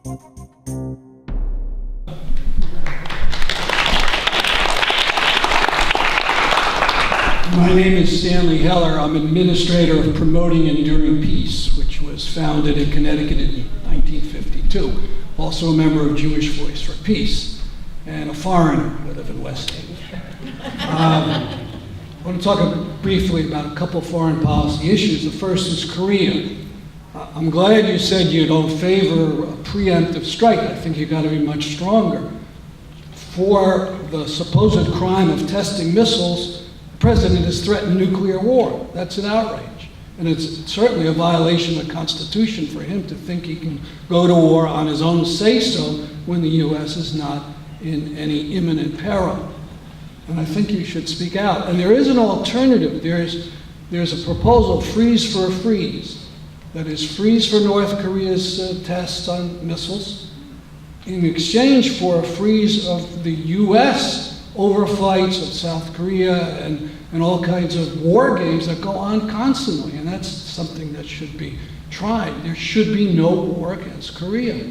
My name is Stanley Heller. I'm administrator of Promoting Enduring Peace, which was founded in Connecticut in 1952. Also a member of Jewish Voice for Peace, and a foreigner. I live in West Haven. I want to talk briefly about a couple foreign policy issues. The first is Korea. I'm glad you said you don't favor a preemptive strike. I think you've got to be much stronger. For the supposed crime of testing missiles, the president has threatened nuclear war. That's an outrage. And it's certainly a violation of the Constitution for him to think he can go to war on his own say-so when the U.S. is not in any imminent peril. And I think you should speak out. And there is an alternative. There's a proposal, freeze for a freeze. That is, freeze for North Korea's tests on missiles in exchange for a freeze of the U.S. overflights of South Korea and all kinds of war games that go on constantly. And that's something that should be tried. There should be no war against Korea.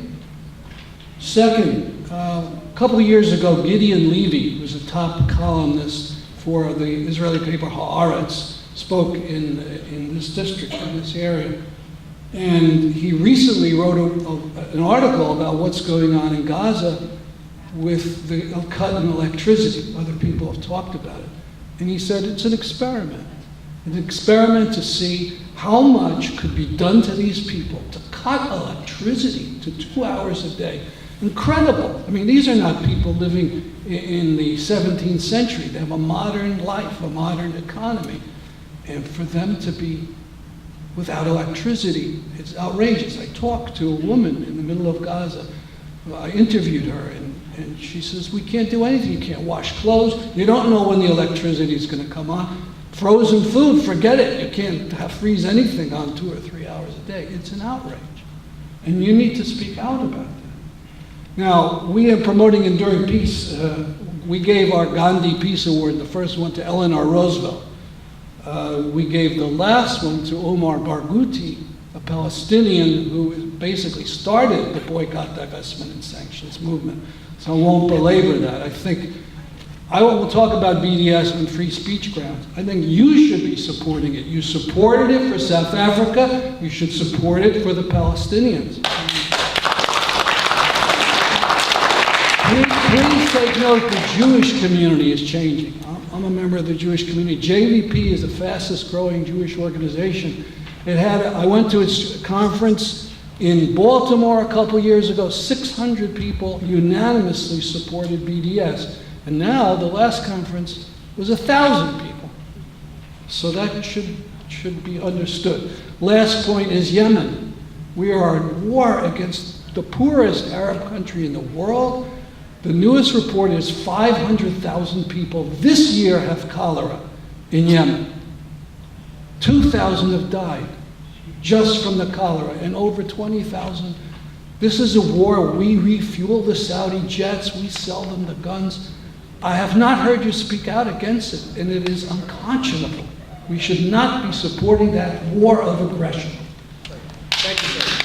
Second, a couple of years ago, Gideon Levy, who was a top columnist for the Israeli paper Haaretz, spoke in this district, in this area. And he recently wrote an article about what's going on in Gaza with the cut in electricity. Other people have talked about it. And he said it's an experiment to see how much could be done to these people to cut electricity to 2 hours a day. Incredible. I mean, these are not people living in the 17th century. They have a modern life, a modern economy. And for them to be without electricity, it's outrageous. I talked to a woman in the middle of Gaza. I interviewed her, and she says, we can't do anything. You can't wash clothes. You don't know when the electricity is going to come on. Frozen food, forget it. You can't freeze anything on 2 or 3 hours a day. It's an outrage. And you need to speak out about that. Now, we are Promoting Enduring Peace. We gave our Gandhi Peace Award, the first one, to Eleanor Roosevelt. We gave the last one to Omar Barghouti, a Palestinian who basically started the boycott, divestment, and sanctions movement. So I won't belabor that. I will talk about BDS on free speech grounds. I think you should be supporting it. You supported it for South Africa. You should support it for the Palestinians. Please take note, the Jewish community is changing. I'm a member of the Jewish community. JVP is the fastest growing Jewish organization. I went to its conference in Baltimore a couple years ago. 600 people unanimously supported BDS. And now the last conference was 1,000 people. So that should be understood. Last point is Yemen. We are at war against the poorest Arab country in the world. The newest report is 500,000 people this year have cholera in Yemen. 2,000 have died just from the cholera, and over 20,000. This is a war. We refuel the Saudi jets. We sell them the guns. I have not heard you speak out against it, and it is unconscionable. We should not be supporting that war of aggression. Thank you, sir.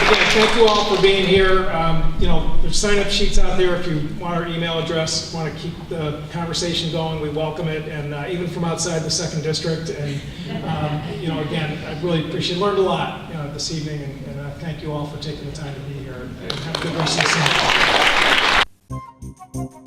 Again, thank you all for being here. There's sign-up sheets out there if you want our email address, want to keep the conversation going, we welcome it, and even from outside the 2nd District. And, again, I really appreciate it. Learned a lot this evening, and thank you all for taking the time to be here. And have a good rest of the summer.